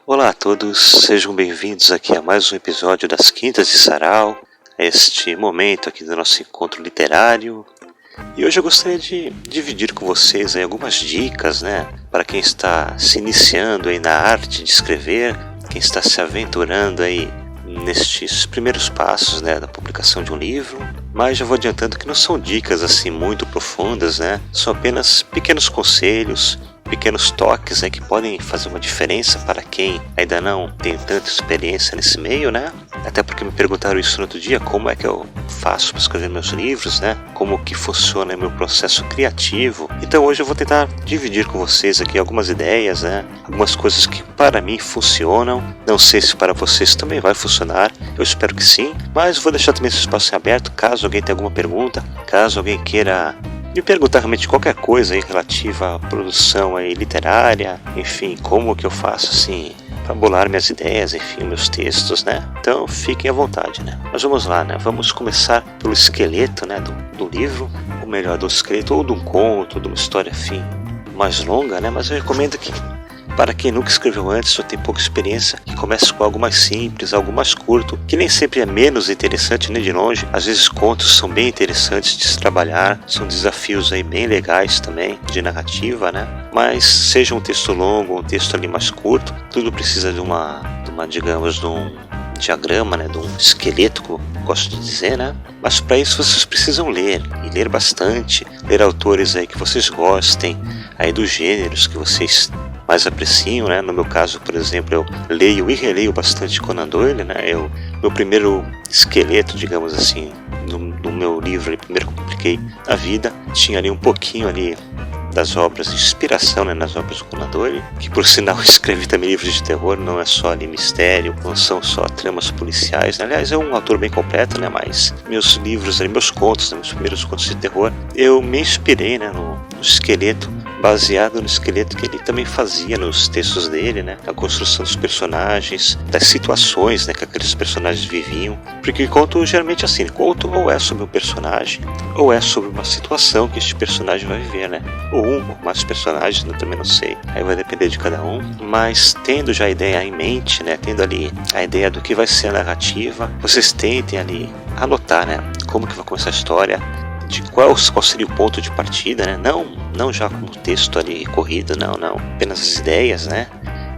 Olá a todos, sejam bem-vindos aqui a mais um episódio das Quintas de Sarau, este momento aqui do nosso encontro literário. E hoje eu gostaria de dividir com vocês aí algumas dicas, para quem está se iniciando aí na arte de escrever, quem está se aventurando aí nestes primeiros passos, da publicação de um livro. Mas já vou adiantando que não são dicas assim muito profundas, São apenas pequenos conselhos, pequenos toques que podem fazer uma diferença para quem ainda não tem tanta experiência nesse meio, Até porque me perguntaram isso no outro dia, como é que eu faço para escrever meus livros, Como que funciona o meu processo criativo. Então hoje eu vou tentar dividir com vocês aqui algumas ideias, Algumas coisas que para mim funcionam. Não sei se para vocês também vai funcionar, eu espero que sim, mas vou deixar também esse espaço em aberto, caso alguém tenha alguma pergunta, caso alguém queira me perguntar realmente qualquer coisa aí relativa à produção aí literária, enfim, como que eu faço assim para bolar minhas ideias, enfim, meus textos, Então fiquem à vontade, Mas vamos lá, Vamos começar pelo esqueleto, do livro, ou melhor, do esqueleto ou de um conto, de uma história, enfim, mais longa, Mas eu recomendo que, para quem nunca escreveu antes ou tem pouca experiência, que comece com algo mais simples, algo mais curto, que nem sempre é menos interessante nem de longe. Às vezes contos são bem interessantes de se trabalhar, são desafios aí bem legais também, de narrativa, Mas seja um texto longo, um texto ali mais curto, tudo precisa de uma digamos, de um diagrama, de um esqueleto, como eu gosto de dizer, Mas para isso vocês precisam ler, e ler bastante, ler autores aí que vocês gostem, aí dos gêneros que vocês mais apreciam, No meu caso, por exemplo, eu leio e releio bastante Conan Doyle, Meu primeiro esqueleto, digamos assim, no meu livro, primeiro que eu publiquei a vida, tinha ali um pouquinho ali das obras de inspiração, nas obras do Conan Doyle, que por sinal escreve também livros de terror, não é só ali mistério, não são só tramas policiais, Aliás, é um autor bem completo, Mas meus livros, meus contos, meus primeiros contos de terror, eu me inspirei, no esqueleto, baseado no esqueleto que ele também fazia nos textos dele, A construção dos personagens, das situações, que aqueles personagens viviam. Porque conto geralmente assim, conto ou é sobre um personagem, ou é sobre uma situação que este personagem vai viver, Ou um ou mais personagens, eu também não sei. Aí vai depender de cada um. Mas tendo já a ideia em mente, Tendo ali a ideia do que vai ser a narrativa, vocês tentem ali anotar, Como que vai começar a história, de qual seria o ponto de partida, Não já como texto ali corrido, não, apenas as ideias,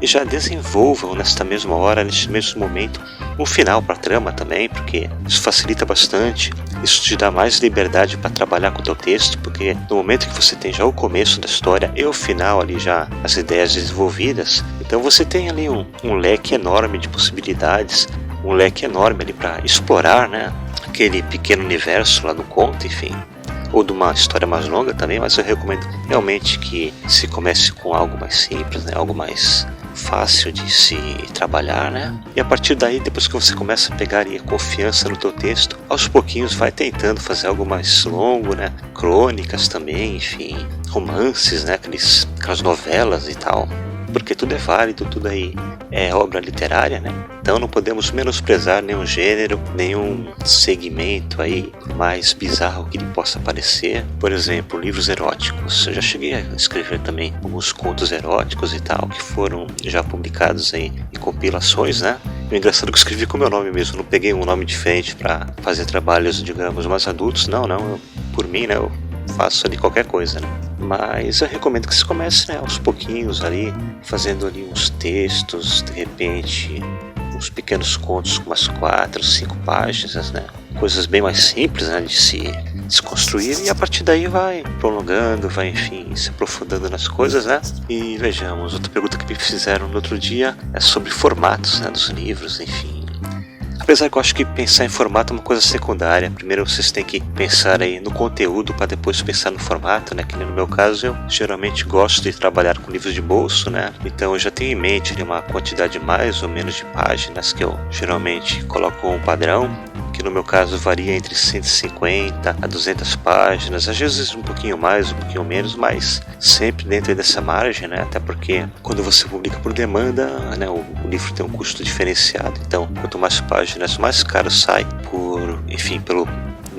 E já desenvolvam nesta mesma hora, neste mesmo momento, um final para a trama também, porque isso facilita bastante, isso te dá mais liberdade para trabalhar com o teu texto, porque no momento que você tem já o começo da história e o final ali já as ideias desenvolvidas, então você tem ali um leque enorme de possibilidades, um leque enorme ali para explorar, aquele pequeno universo lá do conto, enfim, ou de uma história mais longa também, mas eu recomendo realmente que se comece com algo mais simples, algo mais fácil de se trabalhar, E a partir daí, depois que você começa a pegar a confiança no teu texto, aos pouquinhos vai tentando fazer algo mais longo, Crônicas também, enfim, romances, aquelas novelas e tal. Porque tudo é válido, tudo aí é obra literária, Então não podemos menosprezar nenhum gênero, nenhum segmento aí mais bizarro que ele possa parecer. Por exemplo, livros eróticos. Eu já cheguei a escrever também alguns contos eróticos e tal, que foram já publicados aí em compilações, O engraçado é que eu escrevi com o meu nome mesmo, não peguei um nome diferente para fazer trabalhos, digamos, mais adultos, por mim, eu faço ali qualquer coisa, Mas eu recomendo que você comece, aos pouquinhos ali, fazendo ali uns textos, de repente, uns pequenos contos com umas 4, 5 páginas, Coisas bem mais simples, de se construir, e a partir daí vai prolongando, vai, enfim, se aprofundando nas coisas, E vejamos, outra pergunta que me fizeram no outro dia é sobre formatos, dos livros, enfim. Apesar que eu acho que pensar em formato é uma coisa secundária. Primeiro vocês têm que pensar aí no conteúdo para depois pensar no formato, Que no meu caso eu geralmente gosto de trabalhar com livros de bolso, Então eu já tenho em mente ali uma quantidade mais ou menos de páginas que eu geralmente coloco como padrão, que no meu caso varia entre 150 a 200 páginas, às vezes um pouquinho mais, um pouquinho menos, mas sempre dentro dessa margem, Até porque quando você publica por demanda, o livro tem um custo diferenciado, então quanto mais páginas, mais caro sai pelo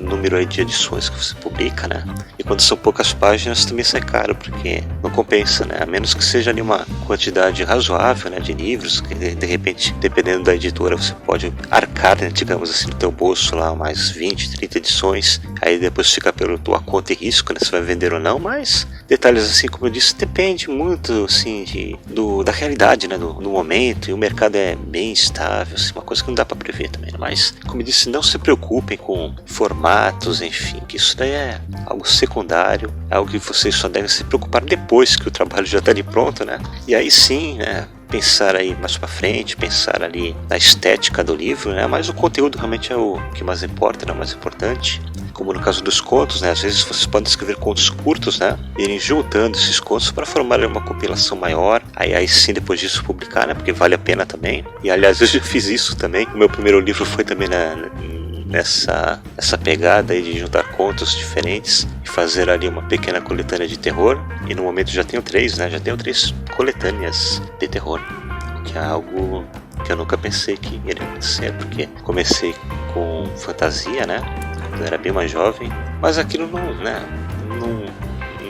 número aí de edições que você publica, né? E quando são poucas páginas também sai caro, porque não compensa, né? A menos que seja ali uma quantidade razoável, né, de livros, que de repente, dependendo da editora, você pode arcar, né, digamos assim, no teu bolso lá mais 20, 30 edições, aí depois fica pela tua conta e risco, né, se vai vender ou não, mas detalhes assim, como eu disse, depende muito, assim, da realidade, né, do momento, e o mercado é bem estável, assim, uma coisa que não dá para prever também, né? Mas, como eu disse, não se preocupem com formatos, enfim, que isso daí é algo secundário, é algo que vocês só devem se preocupar depois que o trabalho já está ali pronto, né? E aí sim, né, pensar aí mais para frente, pensar ali na estética do livro, né? Mas o conteúdo realmente é o que mais importa, né? O mais importante. Como no caso dos contos, né? Às vezes vocês podem escrever contos curtos, né? E irem juntando esses contos para formar uma compilação maior. Aí sim, depois disso, publicar, né? Porque vale a pena também. E aliás, eu já fiz isso também. O meu primeiro livro foi também nessa pegada aí de juntar contos diferentes e fazer ali uma pequena coletânea de terror. E no momento já tenho 3, né? Já tenho 3 coletâneas de terror, que é algo que eu nunca pensei que iria acontecer, porque comecei com fantasia, né? Quando eu era bem mais jovem, mas aquilo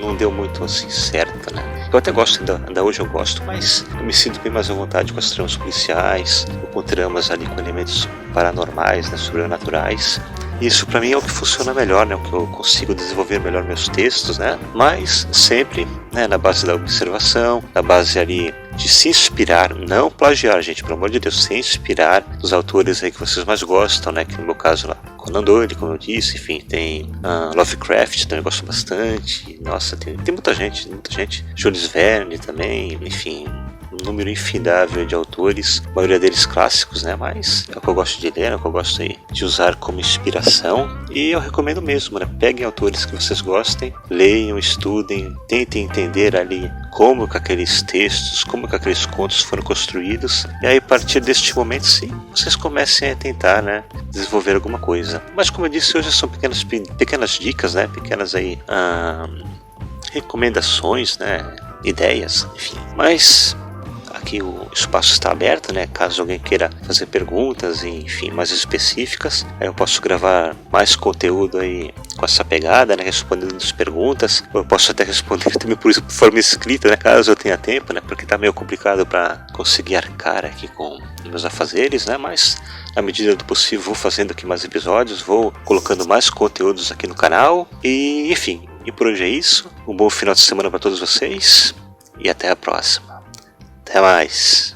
não deu muito assim certo, né? Eu até gosto, ainda hoje eu gosto, mas eu me sinto bem mais à vontade com as tramas policiais, ou com tramas ali com elementos paranormais, né, sobrenaturais. Isso pra mim é o que funciona melhor, né? O que eu consigo desenvolver melhor meus textos, né? Mas sempre, né, na base da observação, na base ali de se inspirar, não plagiar, gente, pelo amor de Deus, se inspirar nos autores aí que vocês mais gostam, né? Que no meu caso lá, Conan Doyle, como eu disse, enfim, tem Lovecraft, também gosto bastante. Nossa, tem muita gente, Jules Verne também, enfim, um número infindável de autores, a maioria deles clássicos, né? Mas é o que eu gosto de ler, é o que eu gosto de usar como inspiração. E eu recomendo mesmo, né? Peguem autores que vocês gostem, leiam, estudem, tentem entender ali como que aqueles textos, como que aqueles contos foram construídos. E aí, a partir deste momento, sim, vocês comecem a tentar, né, desenvolver alguma coisa. Mas como eu disse, hoje são pequenas dicas, né? Pequenas aí recomendações, né? Ideias, enfim. Mas aqui o espaço está aberto, né? Caso alguém queira fazer perguntas, enfim, mais específicas, aí eu posso gravar mais conteúdo aí com essa pegada, né? Respondendo as perguntas. Eu posso até responder também por forma escrita, né? Caso eu tenha tempo, né? Porque tá meio complicado para conseguir arcar aqui com meus afazeres, né? Mas na medida do possível vou fazendo aqui mais episódios, vou colocando mais conteúdos aqui no canal e, enfim, e por hoje é isso. Um bom final de semana para todos vocês e até a próxima. Até mais!